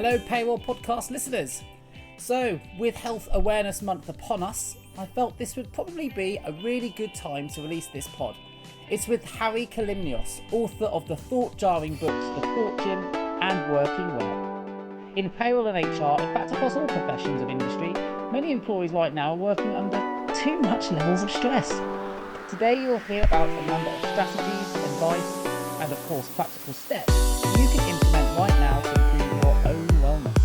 Hello Payroll Podcast listeners. So, with Health Awareness Month upon us, I felt this would probably be a really good time to release this pod. It's with Hari Kalymnios, author of the thought-jarring books The Thought Gym and Working Well. In payroll and HR, in fact across all professions of industry, many employees right now are working under too much levels of stress. Today you'll hear about a number of strategies, advice, and of course practical steps you can implement right now to improve your own wellness.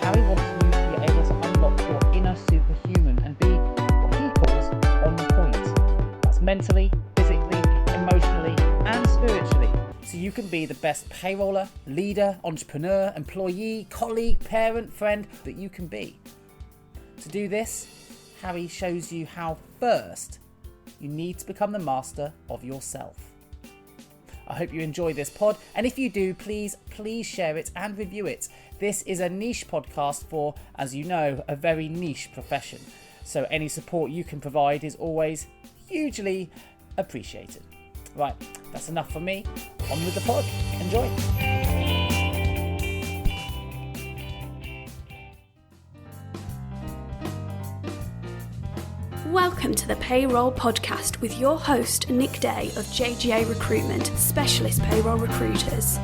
Hari wants you to be able to unlock your inner superhuman and be what he calls on point. That's mentally, physically, emotionally, and spiritually. So you can be the best payroller, leader, entrepreneur, employee, colleague, parent, friend that you can be. To do this, Hari shows you how first you need to become the master of yourself. I hope you enjoy this pod, and if you do, please share it and review it. This is a niche podcast for, as you know, a very niche profession. So any support you can provide is always hugely appreciated. Right, that's enough from me. On with the pod. Enjoy. Welcome to the Payroll Podcast with your host, Nick Day of JGA Recruitment, Specialist Payroll Recruiters.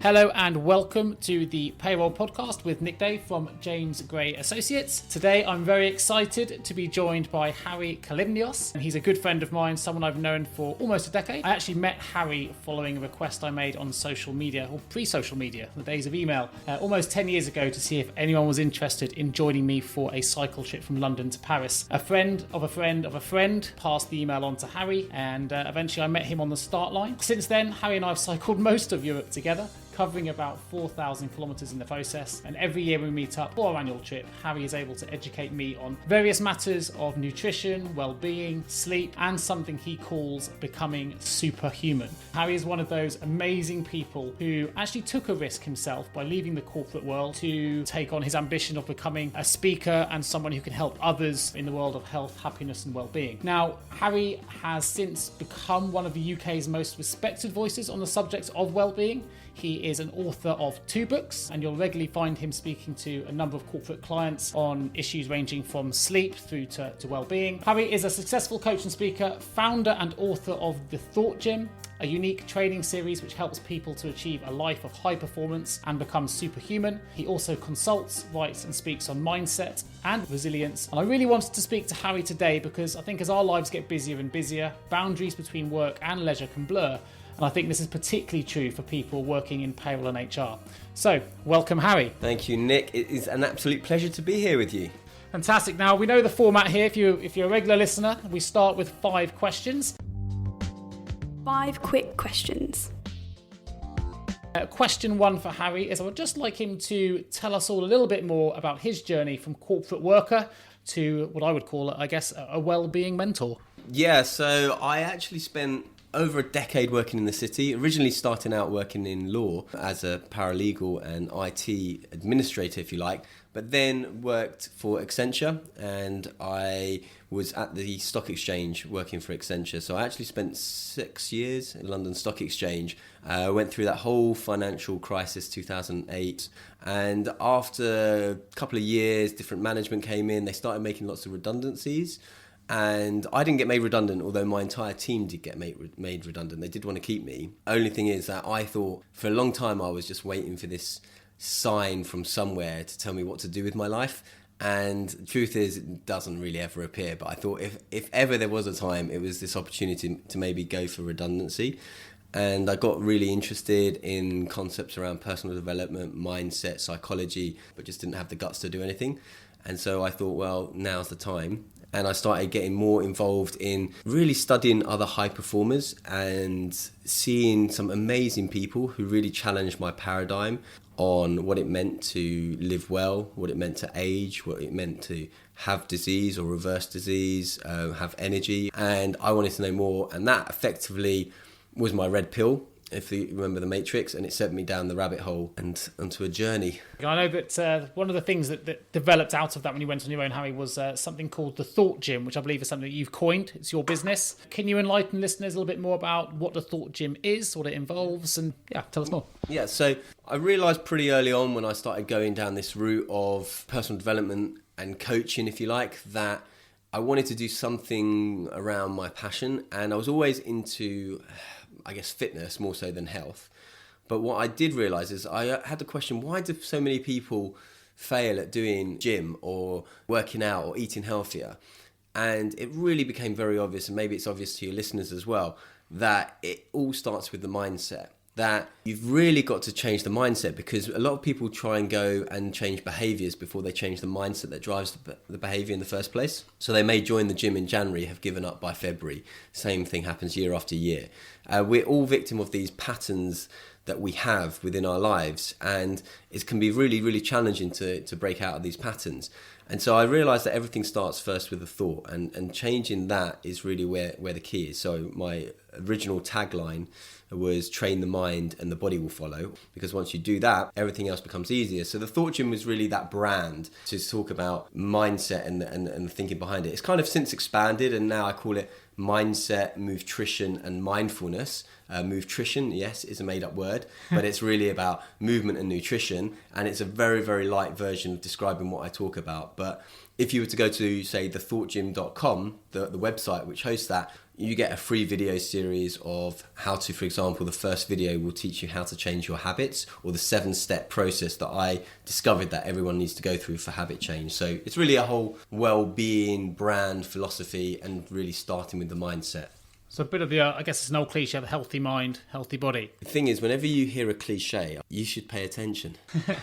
Hello and welcome to the Payroll Podcast with Nick Day from James Gray Associates. Today I'm very excited to be joined by Hari Kalymnios. And he's a good friend of mine, someone I've known for almost a decade. I actually met Hari following a request I made on social media, or pre-social media, the days of email, almost 10 years ago to see if anyone was interested in joining me for a cycle trip from London to Paris. A friend of a friend of a friend passed the email on to Hari, and eventually I met him on the start line. Since then, Hari and I have cycled most of Europe together, covering about 4,000 kilometres in the process, and every year we meet up for our annual trip, Hari is able to educate me on various matters of nutrition, well-being, sleep, and something he calls becoming superhuman. Hari is one of those amazing people who actually took a risk himself by leaving the corporate world to take on his ambition of becoming a speaker and someone who can help others in the world of health, happiness, and well-being. Now, Hari has since become one of the UK's most respected voices on the subject of well-being. He is an author of 2 books, and you'll regularly find him speaking to a number of corporate clients on issues ranging from sleep through to well-being. Hari is a successful coach and speaker, founder and author of The Thought Gym, a unique training series which helps people to achieve a life of high performance and become superhuman. He also consults, writes and speaks on mindset and resilience. And I really wanted to speak to Hari today because I think as our lives get busier and busier, boundaries between work and leisure can blur. And I think this is particularly true for people working in payroll and HR. So, welcome Hari. Thank you, Nick. It is an absolute pleasure to be here with you. Fantastic. Now, we know the format here. If you're a regular listener, we start with 5 questions. 5 quick questions. Question 1 for Hari is I would just like him to tell us all a little bit more about his journey from corporate worker to what I would call, I guess, a well-being mentor. Yeah, so I actually spent over a decade working in the city, originally starting out working in law as a paralegal and IT administrator, if you like, but then worked for Accenture, and I was at the stock exchange working for Accenture. So I actually spent 6 years in London Stock Exchange. I went through that whole financial crisis, 2008. And after a couple of years, different management came in. They started making lots of redundancies. And I didn't get made redundant, although my entire team did get made redundant. They did want to keep me. Only thing is that I thought for a long time I was just waiting for this sign from somewhere to tell me what to do with my life. And the truth is, it doesn't really ever appear. But I thought if ever there was a time, it was this opportunity to maybe go for redundancy. And I got really interested in concepts around personal development, mindset, psychology, but just didn't have the guts to do anything. And so I thought, well, now's the time. And I started getting more involved in really studying other high performers and seeing some amazing people who really challenged my paradigm on what it meant to live well, what it meant to age, what it meant to have disease or reverse disease, have energy. And I wanted to know more. And that effectively was my red pill. if you remember the Matrix, and it sent me down the rabbit hole and onto a journey. I know that one of the things that developed out of that when you went on your own, Harry, was something called the Thought Gym, which I believe is something that you've coined. It's your business. Can you enlighten listeners a little bit more about what the Thought Gym is, what it involves, and tell us more. Yeah, so I realised pretty early on when I started going down this route of personal development and coaching, if you like, that I wanted to do something around my passion, and I was always into, I guess, fitness more so than health. But what I did realise is I had to question, why do so many people fail at doing gym or working out or eating healthier? And it really became very obvious, and maybe it's obvious to your listeners as well, that it all starts with the mindset. That you've really got to change the mindset, because a lot of people try and go and change behaviours before they change the mindset that drives the behaviour in the first place. So they may join the gym in January, have given up by February. Same thing happens year after year. We're all victim of these patterns that we have within our lives, and it can be really, really challenging to break out of these patterns. And so I realised that everything starts first with a thought, and changing that is really where the key is. So my original tagline was train the mind and the body will follow, because once you do that, everything else becomes easier. So the Thought Gym was really that brand to talk about mindset and the thinking behind it. It's kind of since expanded, and now I call it mindset, nutrition and mindfulness. Nutrition, yes, is a made-up word, but it's really about movement and nutrition, and it's a very, very light version of describing what I talk about. But if you were to go to, say, thethoughtgym.com, the website which hosts that, you get a free video series of how to, for example, the first video will teach you how to change your habits, or the 7-step process that I discovered that everyone needs to go through for habit change. So it's really a whole well-being brand philosophy, and really starting with the mindset. So a bit of the, I guess it's an old cliche, the healthy mind, healthy body. The thing is, whenever you hear a cliche, you should pay attention.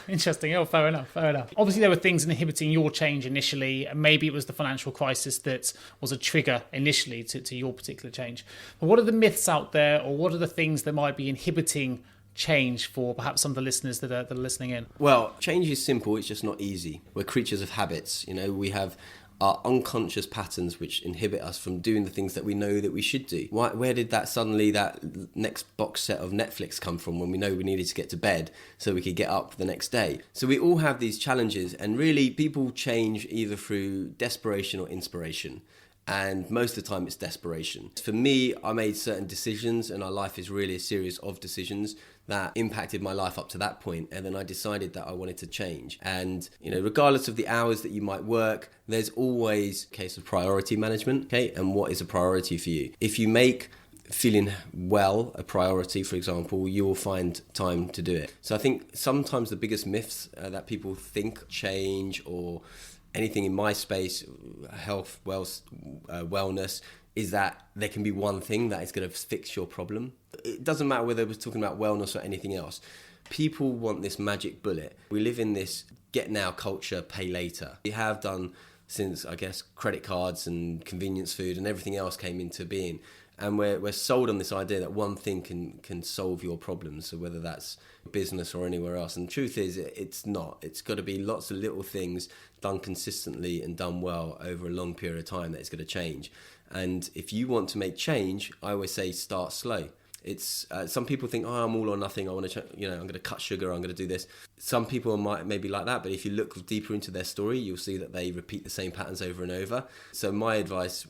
Interesting. Oh, fair enough. Obviously, there were things inhibiting your change initially. Maybe it was the financial crisis that was a trigger initially to your particular change. But what are the myths out there, or what are the things that might be inhibiting change for perhaps some of the listeners that are listening in? Well, change is simple. It's just not easy. We're creatures of habits. We have our unconscious patterns which inhibit us from doing the things that we know that we should do. Where did that next box set of Netflix come from, when we know we needed to get to bed so we could get up the next day? So we all have these challenges, and really people change either through desperation or inspiration. And most of the time it's desperation. For me, I made certain decisions, and our life is really a series of decisions that impacted my life up to that point. And then I decided that I wanted to change. And, regardless of the hours that you might work, there's always a case of priority management, okay? And what is a priority for you? If you make feeling well a priority, for example, you will find time to do it. So I think sometimes the biggest myths that people think change or anything in my space, health, wellness, is that there can be one thing that is going to fix your problem. It doesn't matter whether we're talking about wellness or anything else. People want this magic bullet. We live in this get now culture, pay later. We have done since, I guess, credit cards and convenience food and everything else came into being. And we're sold on this idea that one thing can solve your problems, so whether that's business or anywhere else. And the truth is, it's not. It's got to be lots of little things done consistently and done well over a long period of time that it's going to change. And if you want to make change, I always say start slow. It's some people think, I'm all or nothing. I want to, I'm going to cut sugar. I'm going to do this. Some people might maybe like that, but if you look deeper into their story, you'll see that they repeat the same patterns over and over. So my advice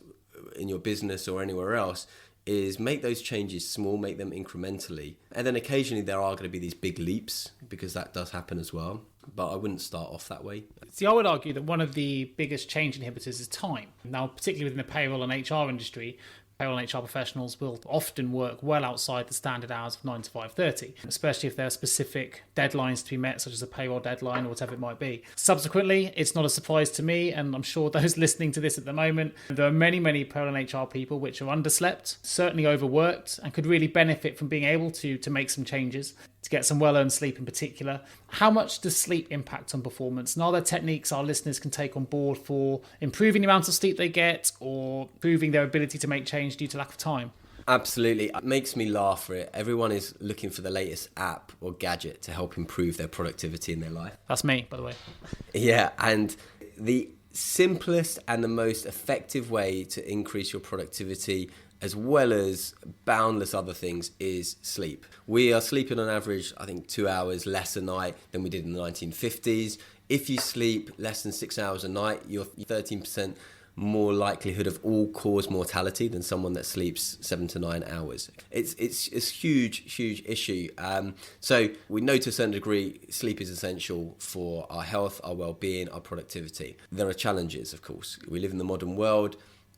in your business or anywhere else is make those changes small, make them incrementally. And then occasionally there are going to be these big leaps, because that does happen as well. But I wouldn't start off that way. See, I would argue that one of the biggest change inhibitors is time. Now, particularly within the payroll and HR industry, payroll and HR professionals will often work well outside the standard hours of 9 to 5:30, especially if there are specific deadlines to be met, such as a payroll deadline or whatever it might be. Subsequently, it's not a surprise to me, and I'm sure those listening to this at the moment, there are many, many payroll and HR people which are underslept, certainly overworked, and could really benefit from being able to make some changes, to get some well-earned sleep in particular. How much does sleep impact on performance? And are there techniques our listeners can take on board for improving the amount of sleep they get, or improving their ability to make change due to lack of time? Absolutely. It makes me laugh for it. Everyone is looking for the latest app or gadget to help improve their productivity in their life. That's me, by the way. Yeah, and the simplest and the most effective way to increase your productivity as well as boundless other things, is sleep. We are sleeping on average, I think, 2 hours less a night than we did in the 1950s. If you sleep less than 6 hours a night, you're 13% more likelihood of all-cause mortality than someone that sleeps 7 to 9 hours. It's a huge issue. So we know to a certain degree sleep is essential for our health, our well-being, our productivity. There are challenges, of course. We live in the modern world.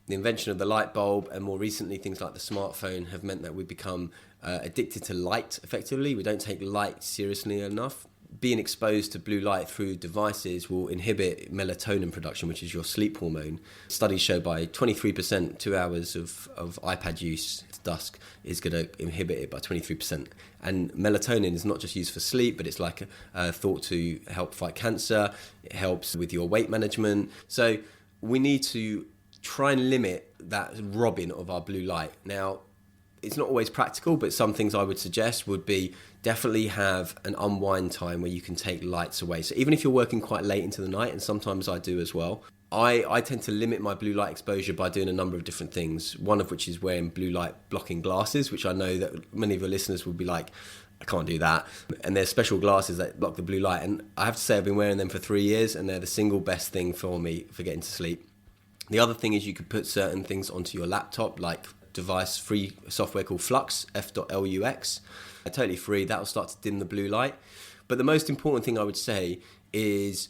The invention of the light bulb and more recently things like the smartphone have meant that we've become addicted to light effectively. We don't take light seriously enough. Being exposed to blue light through devices will inhibit melatonin production, which is your sleep hormone. Studies show by 23%, 2 hours of iPad use to dusk is going to inhibit it by 23%. And melatonin is not just used for sleep, but it's like thought to help fight cancer. It helps with your weight management. So we need to try and limit that robbing of our blue light. Now, it's not always practical, but some things I would suggest would be definitely have an unwind time where you can take lights away. So even if you're working quite late into the night, and sometimes I do as well, I tend to limit my blue light exposure by doing a number of different things, one of which is wearing blue light blocking glasses, which I know that many of your listeners will be like, I can't do that. And there's special glasses that block the blue light. And I have to say I've been wearing them for 3 years and they're the single best thing for me for getting to sleep. The other thing is you could put certain things onto your laptop, like device free software called Flux, F.lux. Totally free. That'll start to dim the blue light. But the most important thing I would say is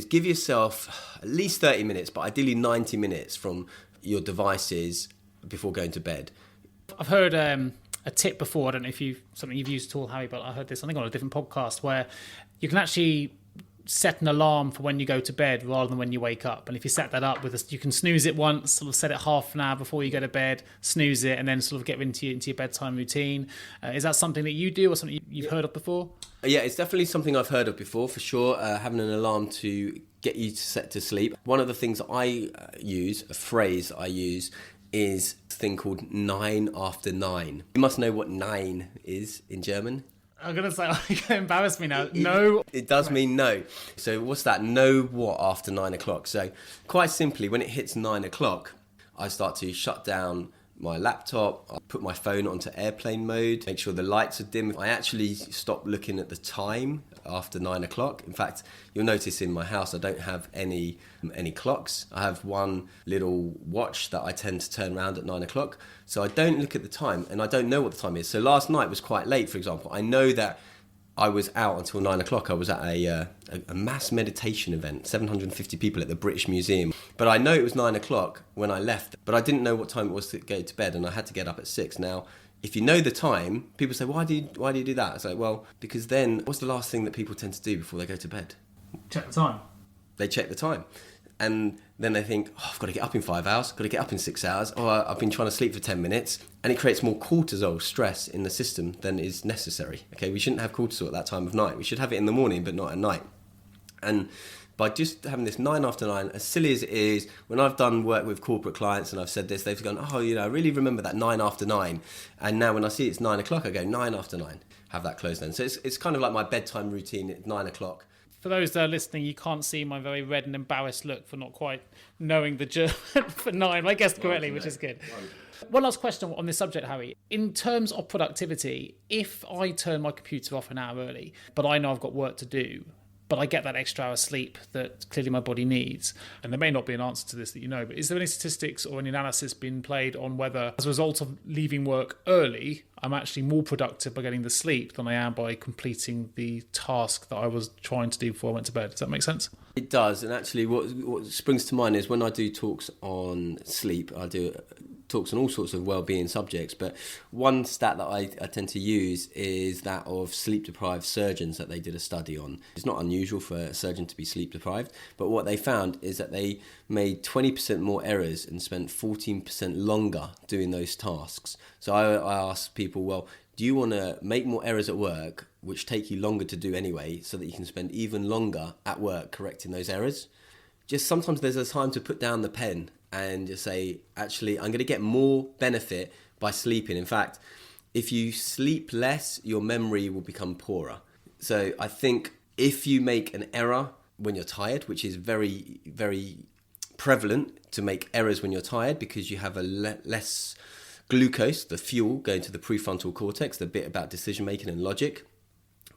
give yourself at least 30 minutes, but ideally 90 minutes from your devices before going to bed. I've heard a tip before. I don't know if something you've used at all, Harry, but I heard this, I think, on a different podcast where you can actually set an alarm for when you go to bed rather than when you wake up. And if you set that up you can snooze it once, sort of set it half an hour before you go to bed, snooze it, and then sort of get into your bedtime routine. Is that something that you do or something you've heard of before? Yeah, it's definitely something I've heard of before, for sure. Having an alarm to get you set to sleep. One of the things I use, a phrase I use, is a thing called 9 after 9. You must know what 9 is in German. I'm going to say, you're going to embarrass me now. It does mean no. So what's that? No what after 9 o'clock? So quite simply, when it hits 9 o'clock, I start to shut down my laptop. I put my phone onto airplane mode, make sure the lights are dim. I actually stop looking at the time after 9 o'clock. In fact, you'll notice in my house I don't have any clocks. I have one little watch that I tend to turn around at 9 o'clock. So I don't look at the time and I don't know what the time is. So last night was quite late, for example. I know that I was out until 9 o'clock. I was at a mass meditation event, 750 people at the British Museum. But I know it was 9 o'clock when I left, but I didn't know what time it was to go to bed, and I had to get up at 6. Now, if you know the time, people say, why do you do that? It's like, well, because then what's the last thing that people tend to do before they go to bed? Check the time. They check the time. And then they think, I've got to get up in 5 hours, got to get up in 6 hours, or I've been trying to sleep for 10 minutes. And it creates more cortisol stress in the system than is necessary. Okay, we shouldn't have cortisol at that time of night. We should have it in the morning, but not at night. And by just having this 9 after 9, as silly as it is, when I've done work with corporate clients and I've said this, they've gone, I really remember that 9 after 9. And now when I see it's 9 o'clock, I go 9 after 9, have that closed then. So it's kind of like my bedtime routine at 9 o'clock. For those that are listening, you can't see my very red and embarrassed look for not quite knowing the German for 9. I guessed correctly, which is good. One last question on this subject, Harry. In terms of productivity, if I turn my computer off an hour early, but I know I've got work to do, but I get that extra hour sleep that clearly my body needs, and there may not be an answer to this that you know, but is there any statistics or any analysis being played on whether, as a result of leaving work early, I'm actually more productive by getting the sleep than I am by completing the task that I was trying to do before I went to bed? Does that make sense? It does, and actually what springs to mind is when I do talks on sleep, I do talks on all sorts of well-being subjects, but one stat that I tend to use is that of sleep-deprived surgeons that they did a study on. It's not unusual for a surgeon to be sleep-deprived, but what they found is that they made 20% more errors and spent 14% longer doing those tasks. So I asked people, well, do you want to make more errors at work, which take you longer to do anyway, so that you can spend even longer at work correcting those errors? Just sometimes there's a time to put down the pen and just say, actually, I'm going to get more benefit by sleeping. In fact, if you sleep less, your memory will become poorer. So I think if you make an error when you're tired, which is very, very prevalent to make errors when you're tired because you have a less glucose, the fuel, going to the prefrontal cortex, the bit about decision making and logic.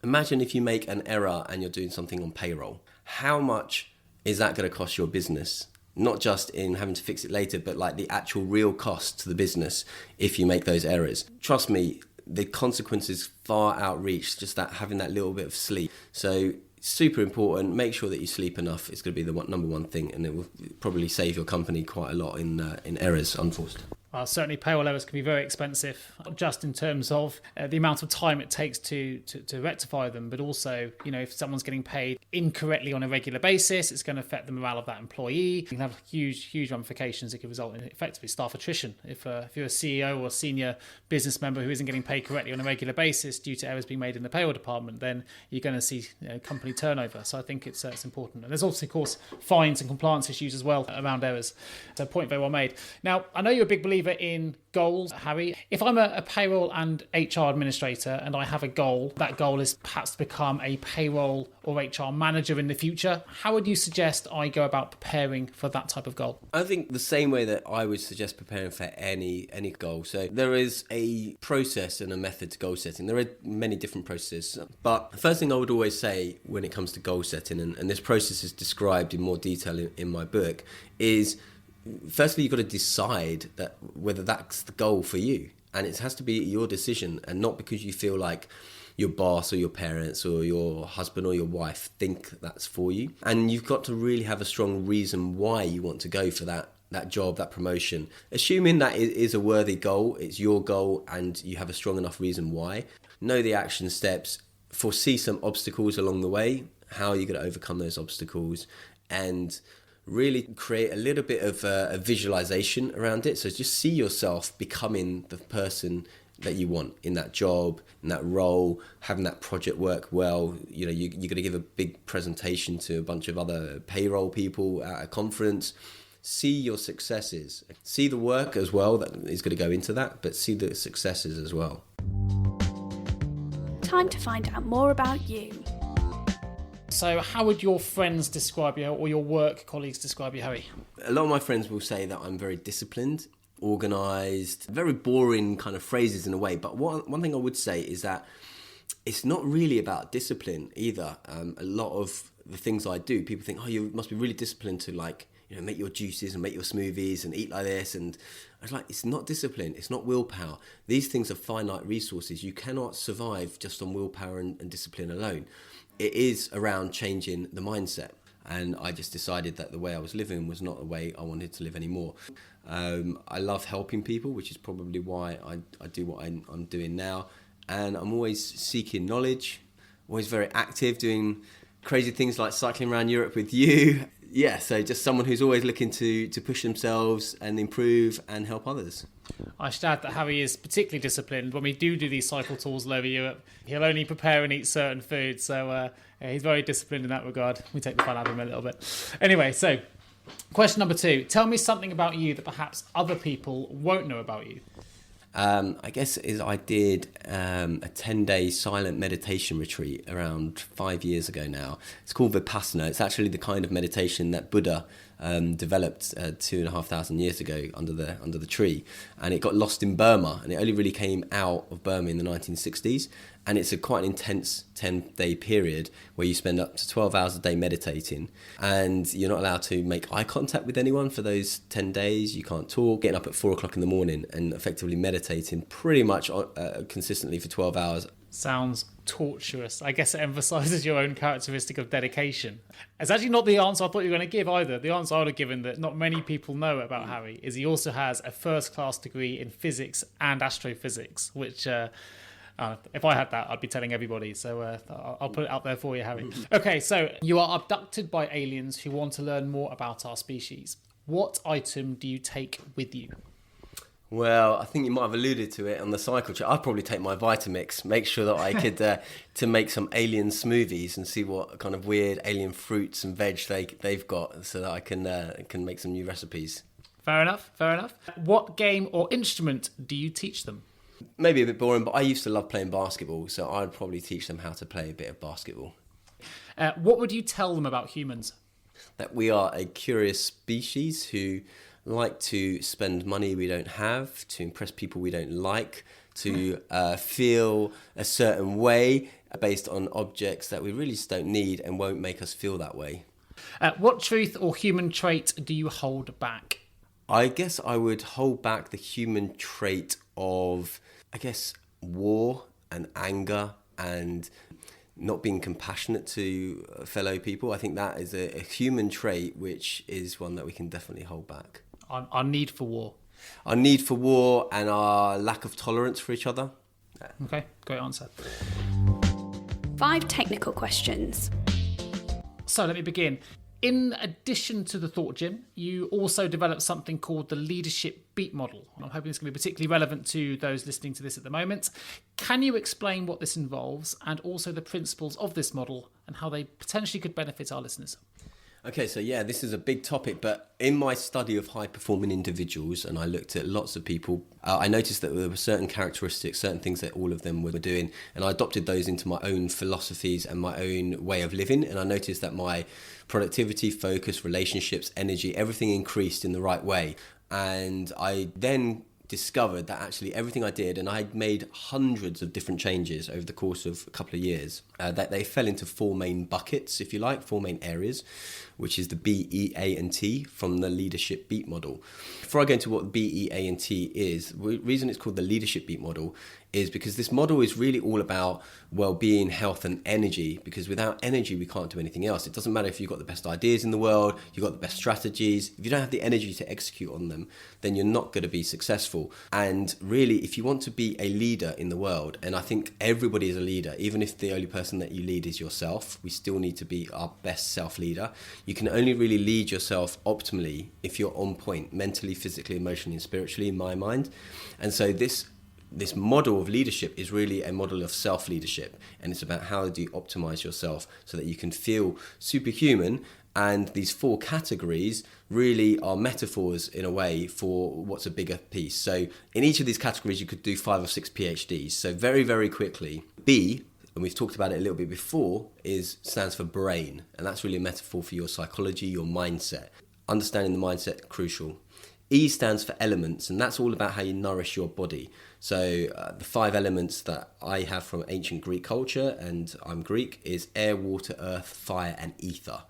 Imagine if you make an error and you're doing something on payroll. How much is that going to cost your business? Not just in having to fix it later, but like the actual real cost to the business if you make those errors. Trust me, the consequences far outreach just that having that little bit of sleep. So super important. Make sure that you sleep enough. It's going to be the number one thing, and it will probably save your company quite a lot in errors unforced. Certainly payroll errors can be very expensive, not just in terms of the amount of time it takes to rectify them, but also, if someone's getting paid incorrectly on a regular basis, it's going to affect the morale of that employee. It can have huge ramifications. It can result in effectively staff attrition. If you're a CEO or a senior business member who isn't getting paid correctly on a regular basis due to errors being made in the payroll department, then you're going to see company turnover. So I think it's important. And there's also, of course, fines and compliance issues as well around errors. So point very well made. Now, I know you're a big believer in goals, Harry. If I'm a payroll and HR administrator and I have a goal, that goal is perhaps to become a payroll or HR manager in the future, how would you suggest I go about preparing for that type of goal? I think the same way that I would suggest preparing for any goal. So there is a process and a method to goal setting. There are many different processes, but the first thing I would always say when it comes to goal setting, and this process is described in more detail in my book, is firstly, you've got to decide that whether that's the goal for you. And it has to be your decision, and not because you feel like your boss or your parents or your husband or your wife think that's for you. And you've got to really have a strong reason why you want to go for that job, that promotion. Assuming that it is a worthy goal, it's your goal, and you have a strong enough reason why. Know the action steps, foresee some obstacles along the way, how you're going to overcome those obstacles, and really create a little bit of a visualization around it. So just see yourself becoming the person that you want in that job, in that role, having that project work well. You're going to give a big presentation to a bunch of other payroll people at a conference. See your successes. See the work as well that is going to go into that, but see the successes as well. Time to find out more about you. So how would your friends describe you, or your work colleagues describe you, Harry? A lot of my friends will say that I'm very disciplined, organised, very boring kind of phrases in a way. But one thing I would say is that it's not really about discipline either. A lot of the things I do, people think, oh, you must be really disciplined to make your juices and make your smoothies and eat like this. And I was like, it's not discipline. It's not willpower. These things are finite resources. You cannot survive just on willpower and discipline alone. It is around changing the mindset. And I just decided that the way I was living was not the way I wanted to live anymore. I love helping people, which is probably why I do what I'm doing now. And I'm always seeking knowledge, always very active, doing crazy things like cycling around Europe with you. Yeah, so just someone who's always looking to push themselves and improve and help others. I should add that Harry is particularly disciplined. When we do these cycle tours all over Europe, he'll only prepare and eat certain foods. So he's very disciplined in that regard. We take the fun out of him a little bit. Anyway, so question number 2. Tell me something about you that perhaps other people won't know about you. I guess I did a 10-day silent meditation retreat around 5 years ago now. It's called Vipassana. It's actually the kind of meditation that Buddha developed 2,500 years ago under the tree, and it got lost in Burma, and it only really came out of Burma in the 1960s. And it's quite an intense 10-day period where you spend up to 12 hours a day meditating, and you're not allowed to make eye contact with anyone for those 10 days. You can't talk, getting up at 4 o'clock in the morning and effectively meditating pretty much consistently for 12 hours. Sounds torturous. I guess it emphasises your own characteristic of dedication. It's actually not the answer I thought you were going to give either. The answer I would have given that not many people know about Harry is he also has a first-class degree in physics and astrophysics, which... if I had that, I'd be telling everybody. So I'll put it out there for you, Harry. Okay, so you are abducted by aliens who want to learn more about our species. What item do you take with you? Well, I think you might have alluded to it on the cycle chat. I'd probably take my Vitamix, make sure that I could to make some alien smoothies and see what kind of weird alien fruits and veg they've got, so that I can make some new recipes. Fair enough. What game or instrument do you teach them? Maybe a bit boring, but I used to love playing basketball, so I'd probably teach them how to play a bit of basketball. What would you tell them about humans? That we are a curious species who like to spend money we don't have, to impress people we don't like, to feel a certain way based on objects that we really just don't need and won't make us feel that way. What truth or human trait do you hold back? I guess I would hold back the human trait of, war and anger and not being compassionate to fellow people. I think that is a human trait, which is one that we can definitely hold back. Our need for war. Our need for war and our lack of tolerance for each other. Okay, great answer. 5 technical questions. So let me begin. In addition to the Thought Gym, you also developed something called the Leadership Beat Model. I'm hoping it's going to be particularly relevant to those listening to this at the moment. Can you explain what this involves and also the principles of this model and how they potentially could benefit our listeners? Okay, so this is a big topic, but in my study of high-performing individuals, and I looked at lots of people, I noticed that there were certain characteristics, certain things that all of them were doing, and I adopted those into my own philosophies and my own way of living, and I noticed that my productivity, focus, relationships, energy, everything increased in the right way. And I then discovered that actually everything I did, and I had made hundreds of different changes over the course of a couple of years, that they fell into 4 main buckets, if you like, 4 main areas, which is the B, E, A, and T from the Leadership Beat Model. Before I go into what B, E, A, and T is, the reason it's called the Leadership Beat Model is because this model is really all about well-being, health, and energy, because without energy, we can't do anything else. It doesn't matter if you've got the best ideas in the world, you've got the best strategies. If you don't have the energy to execute on them, then you're not going to be successful. And really, if you want to be a leader in the world, and I think everybody is a leader, even if the only person that you lead is yourself, we still need to be our best self-leader. You can only really lead yourself optimally if you're on point, mentally, physically, emotionally, and spiritually, in my mind. And so this model of leadership is really a model of self-leadership, and it's about how do you optimize yourself so that you can feel superhuman. And these 4 categories really are metaphors in a way for what's a bigger piece. So in each of these categories, you could do 5 or 6 PhDs. So very, very quickly, B, and we've talked about it a little bit before, stands for brain. And that's really a metaphor for your psychology, your mindset. Understanding the mindset, crucial. E stands for elements, and that's all about how you nourish your body. So the 5 elements that I have from ancient Greek culture, and I'm Greek, is air, water, earth, fire, and ether.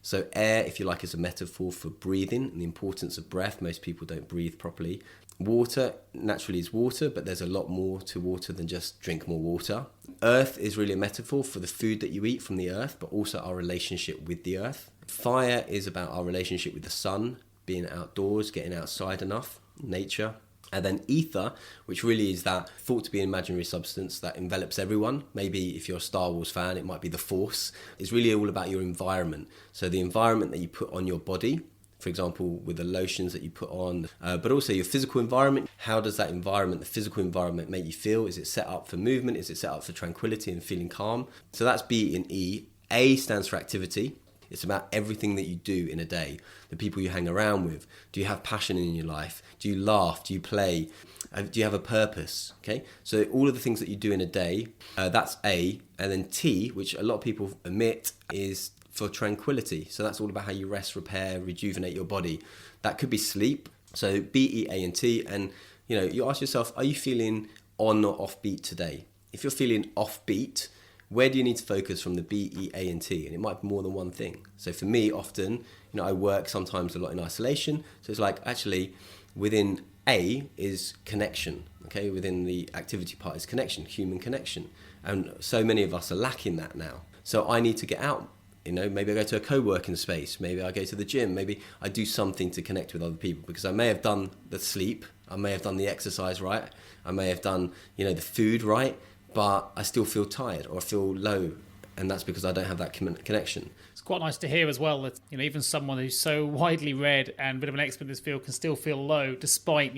So air, if you like, is a metaphor for breathing and the importance of breath. Most people don't breathe properly. Water, naturally, is water, but there's a lot more to water than just drink more water. Earth is really a metaphor for the food that you eat from the earth, but also our relationship with the earth. Fire is about our relationship with the sun, being outdoors, getting outside enough, nature. And then ether, which really is that thought to be an imaginary substance that envelops everyone. Maybe if you're a Star Wars fan, it might be the Force. It's really all about your environment. So the environment that you put on your body, for example, with the lotions that you put on, but also your physical environment. How does that environment, the physical environment, make you feel? Is it set up for movement? Is it set up for tranquility and feeling calm? So that's B in E. A stands for activity. It's about everything that you do in a day, the people you hang around with. Do you have passion in your life? Do you laugh? Do you play? Do you have a purpose? Okay, so all of the things that you do in a day, that's A. And then T, which a lot of people omit, is for tranquility. So that's all about how you rest, repair, rejuvenate your body. That could be sleep. So B, E, A, and T. And you ask yourself, are you feeling on or off beat today? If you're feeling off beat, where do you need to focus from the B, E, A, and T? And it might be more than one thing. So for me, often, I work sometimes a lot in isolation. So it's like actually within A is connection. Okay, within the activity part is connection, human connection. And so many of us are lacking that now. So I need to get out. Maybe I go to a co-working space. Maybe I go to the gym. Maybe I do something to connect with other people, because I may have done the sleep. I may have done the exercise right. I may have done, the food right. But I still feel tired or I feel low, and that's because I don't have that connection. It's quite nice to hear as well that even someone who's so widely read and a bit of an expert in this field can still feel low despite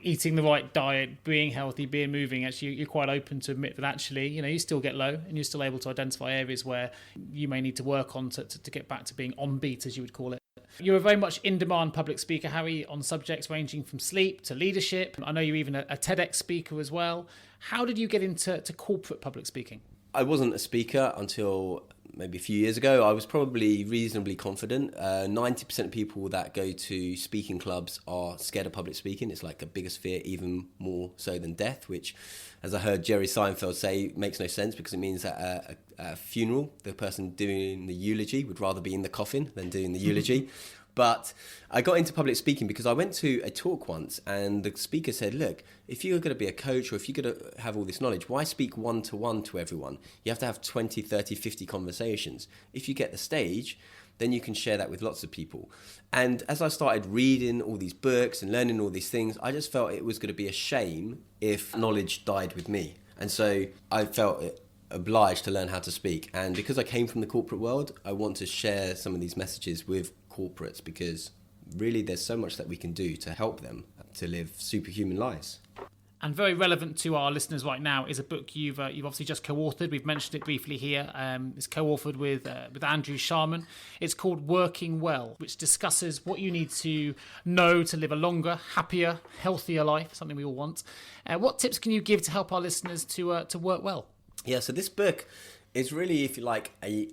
eating the right diet, being healthy, being moving. Actually, you're quite open to admit that actually you still get low and you're still able to identify areas where you may need to work on to get back to being on beat, as you would call it. You're a very much in-demand public speaker, Harry, on subjects ranging from sleep to leadership. I know you're even a TEDx speaker as well. How did you get into corporate public speaking? I wasn't a speaker until maybe a few years ago, I was probably reasonably confident. 90% of people that go to speaking clubs are scared of public speaking. It's like a biggest fear, even more so than death, which, as I heard Jerry Seinfeld say, makes no sense because it means that at a funeral, the person doing the eulogy would rather be in the coffin than doing the eulogy. But I got into public speaking because I went to a talk once and the speaker said, look, if you're going to be a coach or if you're going to have all this knowledge, why speak one-to-one to everyone? You have to have 20, 30, 50 conversations. If you get the stage, then you can share that with lots of people. And as I started reading all these books and learning all these things, I just felt it was going to be a shame if knowledge died with me. And so I felt obliged to learn how to speak. And because I came from the corporate world, I want to share some of these messages with corporates because really there's so much that we can do to help them to live superhuman lives. And very relevant to our listeners right now is a book you've obviously just co-authored. We've mentioned it briefly here. It's co-authored with Andrew Sharman. It's called Working Well, which discusses what you need to know to live a longer, happier, healthier life, something we all want. What tips can you give to help our listeners to work well? Yeah, so this book is really, if you like, a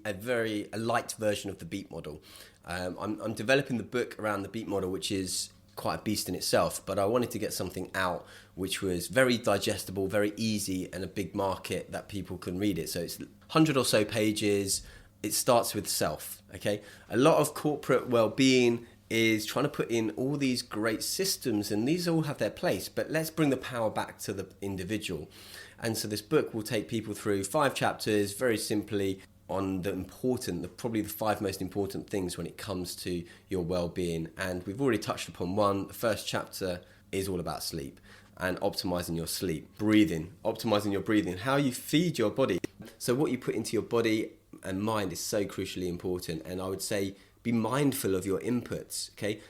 light version of the BEAT model. I'm developing the book around the BEAT model, which is quite a beast in itself, but I wanted to get something out which was very digestible, very easy, and a big market that people can read it. So it's 100 or so pages. It starts with self, okay? A lot of corporate well-being is trying to put in all these great systems, and these all have their place, but let's bring the power back to the individual. And so this book will take people through 5 chapters, very simply, on probably the 5 most important things when it comes to your well-being. And we've already touched upon one. The first chapter is all about sleep and optimizing your sleep, optimizing your breathing, how you feed your body. So what you put into your body and mind is so crucially important. And I would say be mindful of your inputs, okay?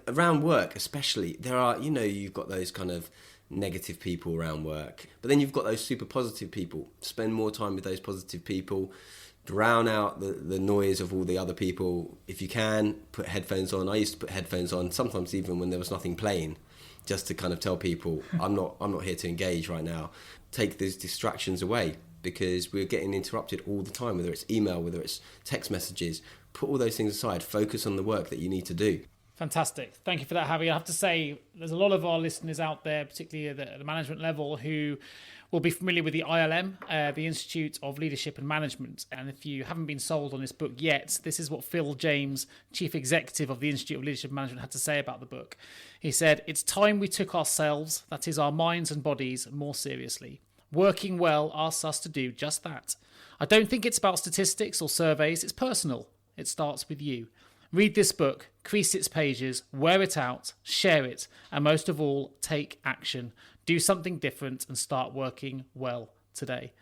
Around work especially, there are, you've got those kind of negative people around work, but then you've got those super positive people. Spend more time with those positive people. Drown out the noise of all the other people. If you can, put headphones on. I used to put headphones on, sometimes even when there was nothing playing, just to kind of tell people, I'm not here to engage right now. Take those distractions away because we're getting interrupted all the time, whether it's email, whether it's text messages. Put all those things aside. Focus on the work that you need to do. Fantastic. Thank you for that, Harry. I have to say, there's a lot of our listeners out there, particularly at the management level, who will be familiar with the ILM, the Institute of Leadership and Management. And if you haven't been sold on this book yet, this is what Phil James, Chief Executive of the Institute of Leadership and Management, had to say about the book. He said, "It's time we took ourselves, that is our minds and bodies, more seriously. Working Well asks us to do just that. I don't think it's about statistics or surveys. It's personal. It starts with you. Read this book, crease its pages, wear it out, share it, and most of all, take action. Do something different and start working well today."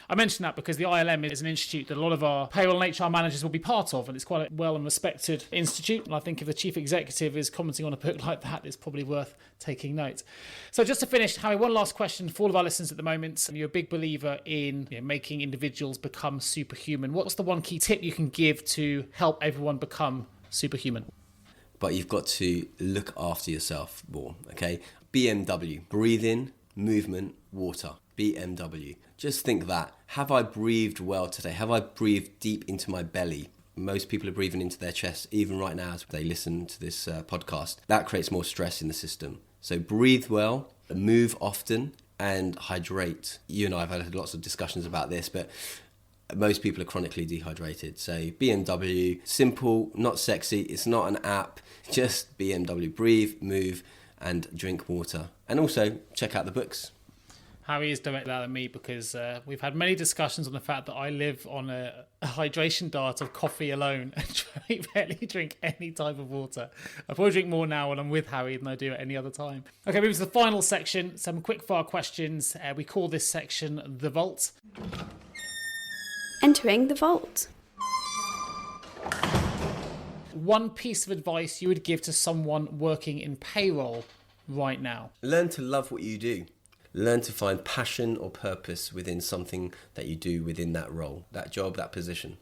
I mention that because the ILM is an institute that a lot of our payroll and HR managers will be part of, and it's quite a well and respected institute. And I think if the chief executive is commenting on a book like that, it's probably worth taking note. So just to finish, Harry, one last question for all of our listeners at the moment. You're a big believer in making individuals become superhuman. What's the one key tip you can give to help everyone become superhuman? But you've got to look after yourself more, okay? BMW, breathing, movement, water. BMW. Just think that. Have I breathed well today? Have I breathed deep into my belly? Most people are breathing into their chest, even right now as they listen to this podcast. That creates more stress in the system. So breathe well, move often, and hydrate. You and I have had lots of discussions about this, but most people are chronically dehydrated. So BMW, simple, not sexy. It's not an app. Just BMW. Breathe, move, and drink water. And also check out the books. Harry is directly out at me because we've had many discussions on the fact that I live on a hydration diet of coffee alone and very rarely drink any type of water. I probably drink more now when I'm with Harry than I do at any other time. Okay, moving to the final section, some quick fire questions. We call this section The Vault. Entering the vault. One piece of advice you would give to someone working in payroll right now? Learn to love what you do. Learn to find passion or purpose within something that you do within that role, that job, that position.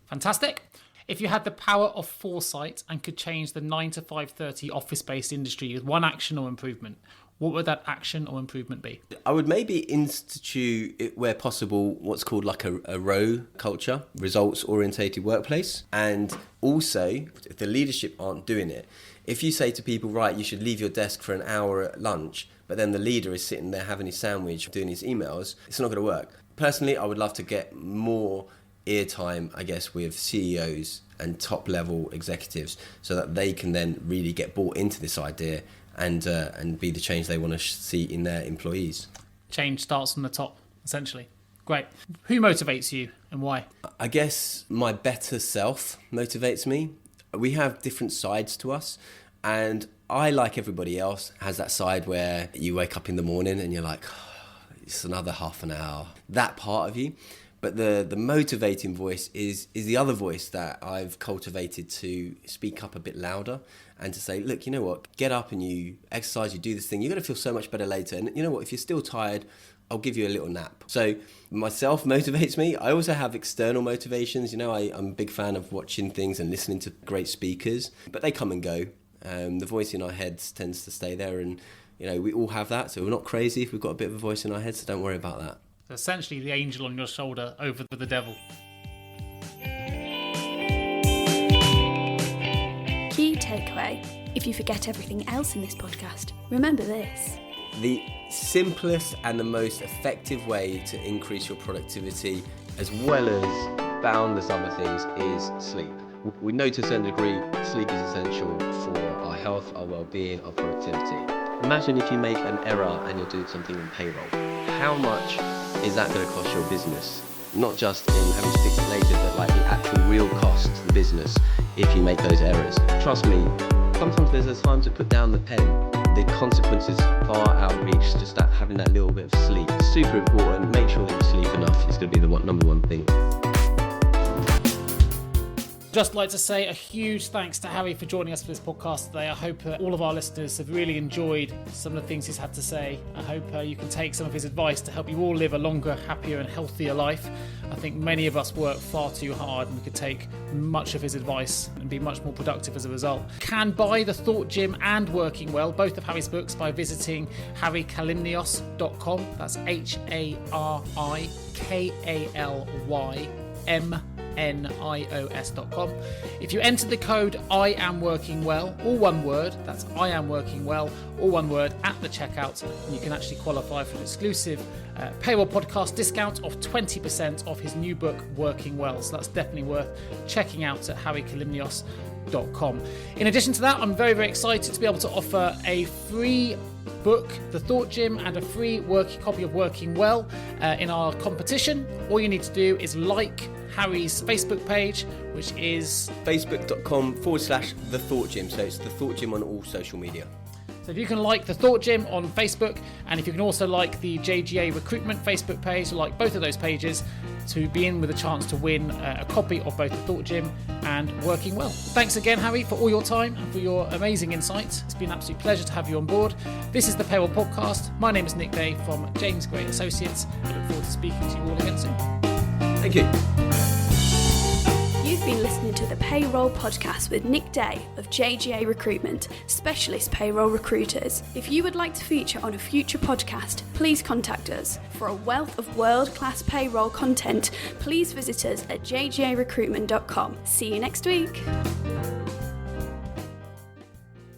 Fantastic. If you had the power of foresight and could change the 9 to 5:30 office-based industry with one action or improvement, what would that action or improvement be? I would maybe institute, where possible, what's called like a ROW culture, results orientated workplace. And also, if the leadership aren't doing it, if you say to people, right, you should leave your desk for an hour at lunch, but then the leader is sitting there having his sandwich, doing his emails, it's not going to work. Personally, I would love to get more eartime, I guess, with CEOs and top level executives so that they can then really get bought into this idea and be the change they want to see in their employees. Change starts from the top, essentially. Great. Who motivates you and why? I guess my better self motivates me. We have different sides to us, and I, like everybody else, has that side where you wake up in the morning and you're like, oh, it's another half an hour. That part of you. But the motivating voice is the other voice that I've cultivated to speak up a bit louder and to say, look, you know what, get up and you exercise, you do this thing, you're going to feel so much better later. And you know what, if you're still tired, I'll give you a little nap. So myself motivates me. I also have external motivations. You know, I'm a big fan of watching things and listening to great speakers, but they come and go. The voice in our heads tends to stay there, and you know, we all have that, so we're not crazy if we've got a bit of a voice in our head, so don't worry about that. Essentially the angel on your shoulder over the devil. Key takeaway: if you forget everything else in this podcast, remember this. The simplest and the most effective way to increase your productivity, as well as boundless other things, is sleep. We know to a certain degree sleep is essential for our health, our well-being, our productivity. Imagine if you make an error and you're doing something in payroll. How much is that going to cost your business? Not just in having to fix it later, but like the actual real cost to the business if you make those errors. Trust me, sometimes there's a time to put down the pen. The consequences far outreach just that having that little bit of sleep. It's super important. Make sure that you sleep enough. It's going to be the number one thing. Just like to say a huge thanks to Hari for joining us for this podcast today. I hope all of our listeners have really enjoyed some of the things he's had to say. I hope you can take some of his advice to help you all live a longer, happier and healthier life. I think many of us work far too hard, and we could take much of his advice and be much more productive as a result. Can buy The Thought Gym and Working Well, both of Hari's books, by visiting harikalymnios.com. That's HARIKALYMNIOS.com. If you enter the code I am working well, all one word, that's I am working well, all one word, at the checkout, and you can actually qualify for an exclusive Payroll Podcast discount of 20% off his new book Working Well. So that's definitely worth checking out at HariKalymnios.com. In addition to that, I'm very, very excited to be able to offer a free book, The Thought Gym, and a free copy of Working Well in our competition. All you need to do is like Hari's Facebook page, which is facebook.com/The Thought Gym. So it's The Thought Gym on all social media. So if you can like The Thought Gym on Facebook, and if you can also like the JGA Recruitment Facebook page, like both of those pages, to be in with a chance to win a copy of both The Thought Gym and Working Well. Thanks again, Hari, for all your time and for your amazing insights. It's been an absolute pleasure to have you on board. This is the Payroll Podcast. My name is Nick Day from James Gray Associates. I look forward to speaking to you all again soon. Thank you. You've been listening to the Payroll Podcast with Nick Day of JGA Recruitment, specialist payroll recruiters. If you would like to feature on a future podcast, please contact us. For a wealth of world-class payroll content, please visit us at jgarecruitment.com. See you next week.